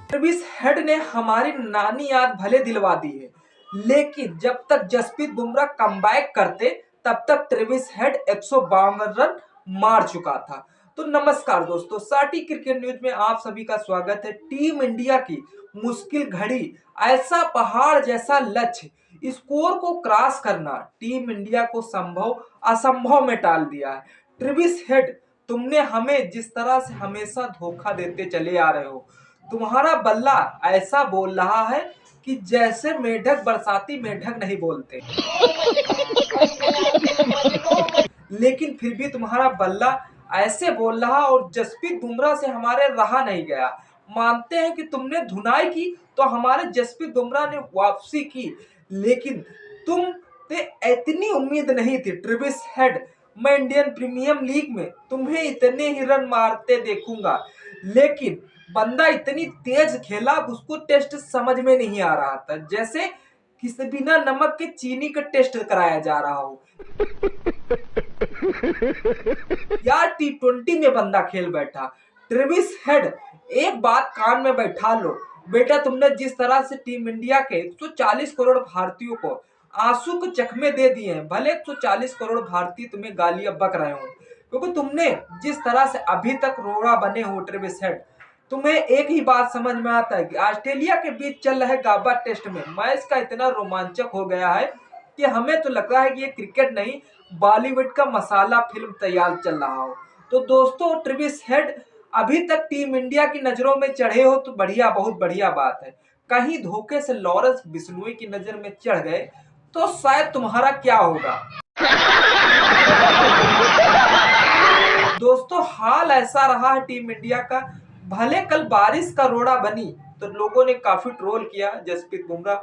Travis head ने हमारी नानी याद भले दिलवा दी है, लेकिन जब तक जसप्रीत बुमराह कमबैक करते तब तक ट्रेविस हेड 152 रन मार चुका था। तो नमस्कार दोस्तों, साटी क्रिकेट न्यूज में आप सभी का स्वागत है। टीम इंडिया की मुश्किल घड़ी, ऐसा पहाड़ जैसा लक्ष्य, स्कोर को क्रॉस करना टीम इंडिया को संभव असंभव में टाल दिया है। ट्रेविस हेड, तुमने हमें जिस तरह से हमेशा धोखा देते चले आ रहे हो, तुम्हारा बल्ला ऐसा बोल रहा है कि जैसे मेढक बरसाती मेढक नहीं बोलते, लेकिन फिर भी तुम्हारा बल्ला ऐसे बोल रहा और जसप्रीत बुमराह से हमारे रहा नहीं गया। मानते हैं कि तुमने धुनाई की तो हमारे जसप्रीत बुमराह ने वापसी की, लेकिन तुम पे इतनी उम्मीद नहीं थी। ट्रेविस हेड, मैं इंडियन प्रीमियर लीग में तुम्हें इतने ही रन मारते देखूंगा, लेकिन बंदा इतनी तेज खेला, उसको टेस्ट समझ में नहीं आ रहा था, जैसे किसी बिना नमक के चीनी का टेस्ट कराया जा रहा हो। यार T20 में बंदा खेल बैठा। ट्रेविस हेड, एक बात कान में बैठा लो बेटा, तुमने जिस तरह से टीम इंडिया के 140 करोड़ भारतीयों को आंसू के चकमे दे दिए हैं, भले 140 करोड़ भारतीय तुम्हें गालियां बक रहे हो, क्योंकि तुमने जिस तरह से अभी तक रोड़ा बने हो ट्रेविस हेड, तुम्हें एक ही बात समझ में आता है कि ऑस्ट्रेलिया के बीच चल रहे गाबा टेस्ट में मैच का इतना रोमांचक हो गया है कि हमें तो लग रहा है कि ये क्रिकेट नहीं, बॉलीवुड का मसाला फिल्म तैयार चल रहा हो। तो दोस्तों, ट्रेविस हेड अभी तक टीम इंडिया की नजरों में चढ़े हो तो बढ़िया, बहुत बढ़िया बात है। कहीं धोखे से लॉरेंस बिश्नोई की नजर में चढ़ गए तो शायद तुम्हारा क्या होगा। दोस्तों, हाल ऐसा रहा है टीम इंडिया का, भले कल बारिश का रोड़ा बनी तो लोगों ने काफी ट्रोल किया, जसप्रीत बुमराह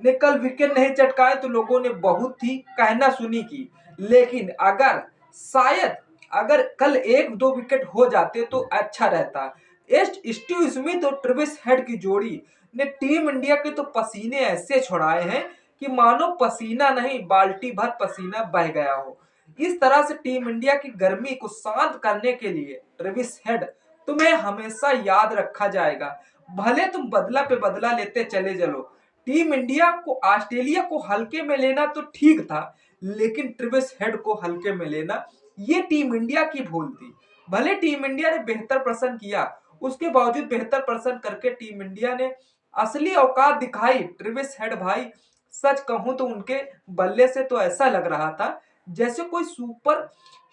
ने कल विकेट नहीं चटकाए तो लोगों ने बहुत ही कहना सुनी की, लेकिन अगर शायद अगर कल एक दो विकेट हो जाते तो अच्छा रहता। स्टीव स्मिथ और ट्रेविस हेड की जोड़ी ने टीम इंडिया के तो पसीने ऐसे छुड़ाए हैं कि मानो पसीना नहीं बाल्टी भर पसीना बह गया हो। इस तरह से टीम इंडिया की गर्मी को शांत करने के लिए ट्रेविस हेड, तुम्हें हमेशा याद रखा जाएगा। भले तुम बदला पे बदला लेते चले चलो, टीम इंडिया को ऑस्ट्रेलिया को हल्के में लेना तो ठीक था, लेकिन ट्रेविस हेड को हल्के में लेना ये टीम इंडिया की भूल थी। भले टीम इंडिया ने बेहतर प्रदर्शन किया, उसके बावजूद बेहतर प्रदर्शन करके टीम इंडिया ने असली औकात दिखाई। ट्रेविस हेड भाई, सच कहूं तो उनके बल्ले से तो ऐसा लग रहा था जैसे कोई सुपर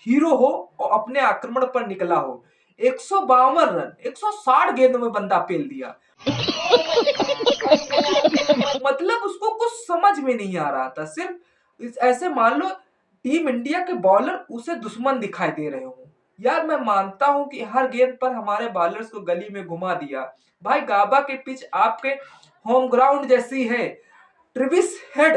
हीरो हो और अपने आक्रमण पर निकला हो। 152 रन 160 गेंदों में बंदा पेल दिया। मतलब उसको कुछ समझ में नहीं आ रहा था। सिर्फ ऐसे मान लो टीम इंडिया के बॉलर उसे दुश्मन दिखाई दे रहे हो। यार मैं मानता हूं कि हर गेंद पर हमारे बॉलर्स को गली में घुमा दिया। भाई गाबा के पिच आपके होम ग्राउंड जैसी है। ट्रेविस हेड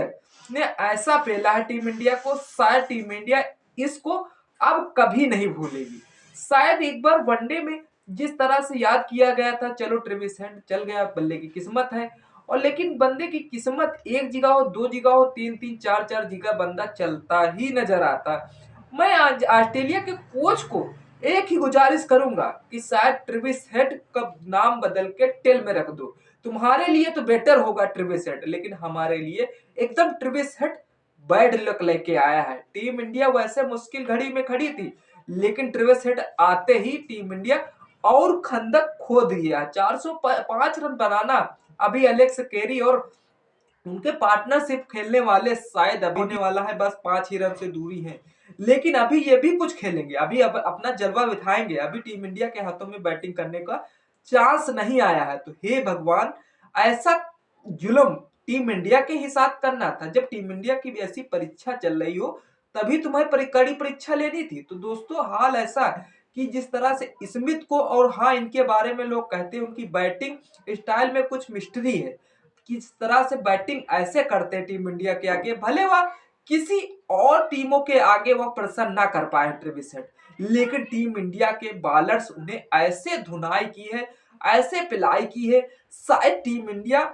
ने ऐसा पेला है टीम इंडिया को, शायद टीम इंडिया इसको अब कभी नहीं भूलेगी। शायद एक बार वनडे में जिस तरह से याद किया गया था, चलो ट्रेविस हेड चल गया, बल्ले की किस्मत है, और लेकिन बंदे की किस्मत एक जगह हो, दो जगह हो, तीन तीन चार चार जगह बंदा चलता ही नजर आता। मैं आज ऑस्ट्रेलिया के कोच को एक ही गुजारिश करूंगा कि शायद ट्रेविस हेड का नाम बदल के टेल में रख दो। तुम्हारे लिए तो बेटर होगा ट्रेविस हेड, लेकिन हमारे लिए एकदम ट्रेविस हेड बैड लक लेके आया है। टीम इंडिया वैसे मुश्किल घड़ी में खड़ी थी, लेकिन ट्रेविस हेड आते ही टीम इंडिया और खंदक खोद दिया। 405 रन बनाना अभी एलेक्स कैरी और उनके पार्टनरशिप खेलने वाले शायद अभी होने वाला है, बस 5 ही रन से दूरी है, लेकिन अभी ये भी कुछ खेलेंगे, अभी अपना जलवा बिठाएंगे। अभी टीम इंडिया के हाथों में बैटिंग करने का चांस नहीं आया है। तो हे भगवान, ऐसा जुल्म टीम इंडिया के ही साथ करना था। जब टीम इंडिया की ऐसी परीक्षा चल रही हो तभी तुम्हें कड़ी परीक्षा लेनी थी। तो दोस्तों, हाल ऐसा कि जिस तरह से स्मिथ को, और हाँ इनके बारे में लोग कहते हैं उनकी बैटिंग स्टाइल में कुछ मिस्ट्री है, किस तरह से बैटिंग ऐसे करते हैं टीम इंडिया के आगे, भले वह किसी और टीमों के आगे वह प्रदर्शन ना कर पाए ट्रेविस हेड, लेकिन टीम इंडिया के बॉलर्स उन्हें ऐसे धुनाई की है, ऐसे पिलाई की है, शायद टीम इंडिया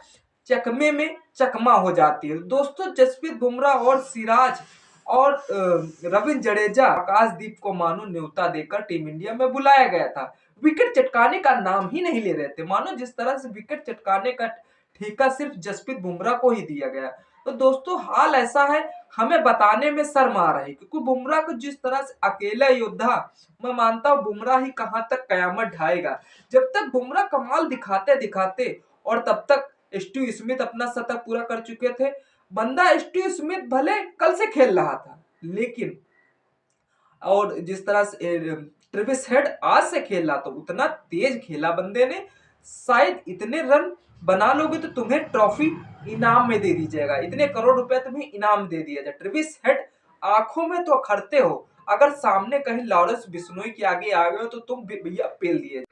चकमे में चकमा हो जाती है। दोस्तों, जसप्रीत बुमराह और सिराज और रविंद्र जडेजा, आकाशदीप को मानो न्योता देकर टीम इंडिया में बुलाया गया था। विकेट चटकाने का नाम ही नहीं ले रहे थे। मानो जिस तरह से विकेट चटकाने का ठेका सिर्फ जसप्रीत बुमराह को ही दिया गया। तो दोस्तों हाल ऐसा है, हमें बताने में शर्म आ रही, क्योंकि बुमराह को जिस तरह से अकेला योद्धा, मैं मानता हूं बुमराह ही कहां तक कयामत ढाएगा। जब तक बुमराह कमाल दिखाते दिखाते, और तब तक स्टीव स्मिथ अपना शतक पूरा कर चुके थे। बंदा स्टीव स्मिथ भले कल से खेल रहा था, लेकिन और जिस तरह से ट्रेविस हेड आज से खेल रहा, तो उतना तेज खेला बंदे ने। शायद इतने रन बना लोगे तो तुम्हें ट्रॉफी इनाम में दे दी जाएगा, इतने करोड़ रुपए तुम्हें इनाम दे दिया जाए। ट्रेविस हेड आंखों में तो अखरते हो, अगर सामने कहीं लॉरेंस बिश्नोई के आगे आ गए हो तो तुम भैया पेल दिए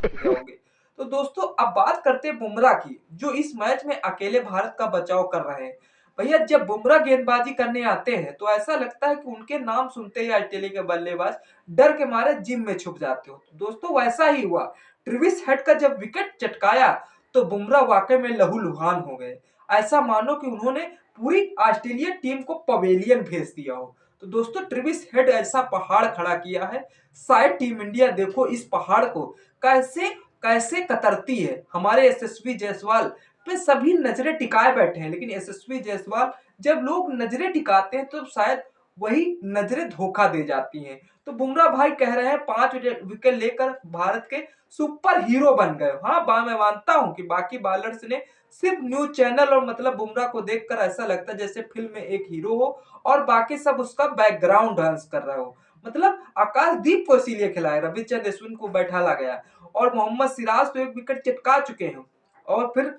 जाओगे। तो दोस्तों अब बात करते हैं बुमराह की, जो इस मैच में अकेले भारत का बचाव कर रहे हैं। भैया जब बुमराह गेंदबाजी करने आते हैं तो ऐसा लगता है कि उनके नाम सुनते ही ऑस्ट्रेलिया के बल्लेबाज डर के मारे जिम में छुप जाते हो। तो दोस्तों वैसा ही हुआ, ट्रेविस हेड का जब विकेट चटकाया तो बुमराह वाकई में लहूलुहान हो गए। ऐसा मानो कि उन्होंने पूरी ऑस्ट्रेलिया टीम को पवेलियन भेज दिया हो। तो दोस्तों ट्रेविस हेड ऐसा पहाड़ खड़ा किया है, शायद टीम इंडिया देखो इस पहाड़ को कैसे कैसे कतरती है। हमारे यशस्वी जायसवाल पे सभी नजरें टिकाए बैठे हैं, लेकिन यशस्वी जायसवाल जब लोग नजरें टिकाते हैं तो शायद वही नजरें धोखा दे जाती हैं। तो बुमराह भाई कह रहे हैं 5 विकेट लेकर भारत के सुपर हीरो बन गए। हाँ मैं मानता हूं कि बाकी बॉलर्स ने सिर्फ न्यूज चैनल और मतलब बुमराह को देखकर ऐसा लगता है जैसे फिल्म में एक हीरो हो और बाकी सब उसका बैकग्राउंड डांस कर रहे हो। मतलब आकाशदीप को इसीलिए खिलाया, रविचंद्र अश्विन को बैठाला गया और मोहम्मद सिराज तो एक विकेट चिटका चुके हैं, और फिर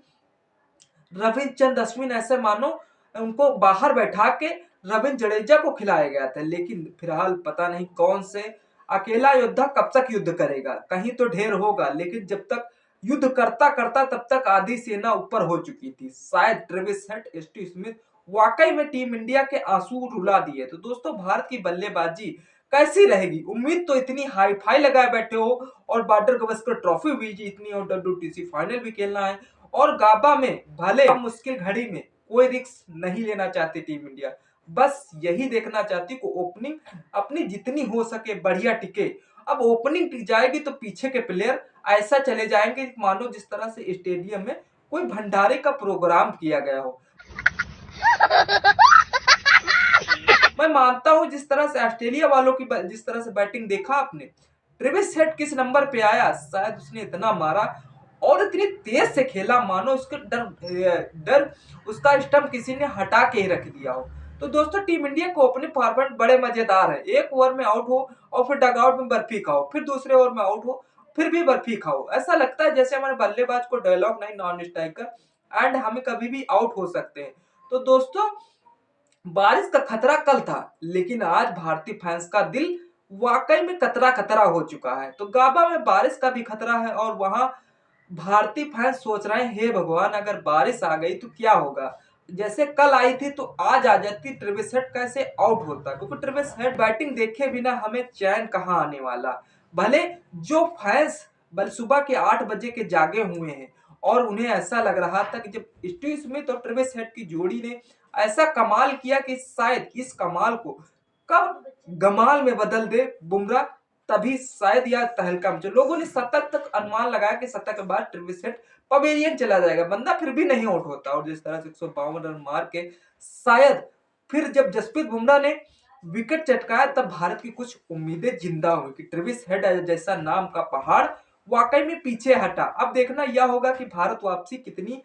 रविचंद्र अश्विन ऐसे मानो उनको बाहर बैठा के रविंद्र जडेजा को खिलाया गया था। लेकिन फिलहाल पता नहीं कौन से अकेला योद्धा कब तक युद्ध करेगा, कहीं तो ढेर होगा, लेकिन जब तक युद्ध करता करता तब तक आधी सेना ऊपर हो चुकी थी। शायद ट्रेविस हेड, स्टीव स्मिथ वाकई में टीम इंडिया के आंसू रुला दिए। तो दोस्तों भारत की बल्लेबाजी कैसी रहेगी, उम्मीद तो इतनी हाई फाई लगाए बैठे हो और बॉर्डर गवस्कर ट्रॉफी भी जीतनी और WTC फाइनल भी खेलना है, और गाबा में भले मुश्किल घड़ी में कोई रिस्क नहीं लेना चाहती टीम इंडिया, बस यही देखना चाहती कि ओपनिंग अपनी जितनी हो सके बढ़िया टिके। अब ओपनिंग टिक जाएगी तो पीछे के प्लेयर ऐसा चले जाएंगे मानो जिस तरह से स्टेडियम में कोई भंडारे का प्रोग्राम किया गया हो। मैं मानता हूं जिस तरह से ऑस्ट्रेलिया वालों की जिस तरह से बैटिंग देखा आपने, ट्रेविस हेड किस नंबर पे आया, शायद उसने इतना मारा और इतनी तेज से खेला मानो उसके डर उसका स्टंप किसी ने हटा के ही रख दिया हो। तो दोस्तों टीम इंडिया को अपने फॉर्मेट बड़े मजेदार है, एक ओवर में आउट हो और फिर डगआउट में बर्फी खाओ, फिर दूसरे ओवर में आउट हो फिर भी बर्फी खाओ। ऐसा लगता है जैसे हमारे बल्लेबाज को डायलॉग नहीं, नॉन स्ट्राइकर एंड हमें कभी भी आउट हो सकते हैं। तो दोस्तों बारिश का खतरा कल था, लेकिन आज भारतीय फैंस का दिल वाकई में कतरा कतरा हो चुका है। तो गाबा में बारिश का भी खतरा है और वहां भारतीय फैंस सोच रहे हैं हे भगवान अगर बारिश आ गई तो क्या होगा। जैसे कल आई थी तो आज आ जाती, ट्रेविस हेड कैसे आउट होता, क्योंकि ट्रेविस हेड बैटिंग देखे बिना हमें चैन कहां आने वाला। भले जो फैंस सुबह के 8 बजे के जागे हुए हैं और उन्हें ऐसा लग रहा था कि जब स्टीव स्मिथ और ट्रेविस हेड की जोड़ी ने ऐसा कमाल किया कि शायद इस कमाल को कब गमाल में बदल दे बुमराह, तभी शायद यह तहलका मचे। लोगों ने शतक तक अनुमान लगाया कि शतक के बाद ट्रेविस हेड पवेलियन चला जाएगा, बंदा फिर भी नहीं आउट होता और जिस तरह से 152 रन मार के शायद फिर जब जसप्रीत बुमराह ने विकेट चटकाया तब भारत की कुछ उम्मीदें जिंदा हुई कि ट्रेविस हेड जैसा नाम का पहाड़ वाकई में पीछे हटा। अब देखना यह होगा कि भारत वापसी कितनी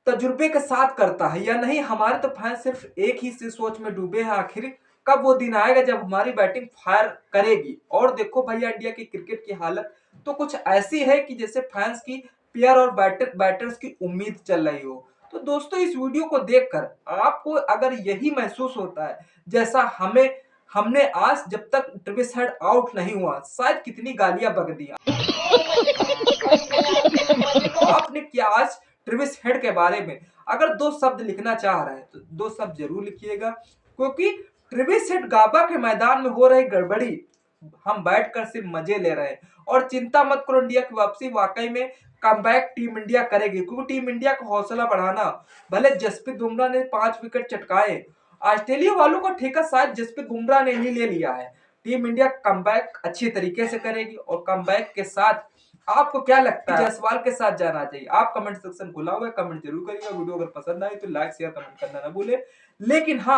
तजुर्बे के साथ करता है या नहीं। हमारे तो फैंस सिर्फ एक ही सोच में डूबे हैं, आखिर कब वो दिन आएगा जब हमारी बैटिंग फायर करेगी। और देखो भैया इंडिया की क्रिकेट की हालत तो कुछ ऐसी है कि जैसे फैंस की प्लेयर और बैटर्स की उम्मीद चल रही हो। तो दोस्तों इस वीडियो को देखकर आपको अगर यही महसूस होता है जैसा हमने आज जब तक ट्रेविस हेड आउट नहीं हुआ शायद कितनी गालियां बक दी आपने क्या आज ट्रेविस हेड के बारे में अगर 2 शब्द लिखना चाह रहे हैं तो 2 शब्द जरूर लिखिएगा, क्योंकि ट्रेविस हेड गाबा के मैदान में हो रही गड़बड़ी हम बैठकर सिर्फ मजे ले रहे हैं। और चिंता मत करो, इंडिया की वापसी वाकई में कमबैक टीम इंडिया करेगी, क्योंकि टीम इंडिया का हौसला बढ़ाना, भले जसप्रीत बुमराह ने 5 विकेट चटकाए, ऑस्ट्रेलिया वालों का ठेका शायद जसप्रीत बुमराह ने ही ले लिया है। टीम इंडिया कमबैक अच्छी तरीके से करेगी और कमबैक के साथ आपको क्या लगता है जायसवाल के साथ जाना चाहिए? आप कमेंट सेक्शन खुला हुआ है, कमेंट जरूर करिएगा। वीडियो अगर पसंद आए तो लाइक शेयर कमेंट करना ना भूले। लेकिन हाँ,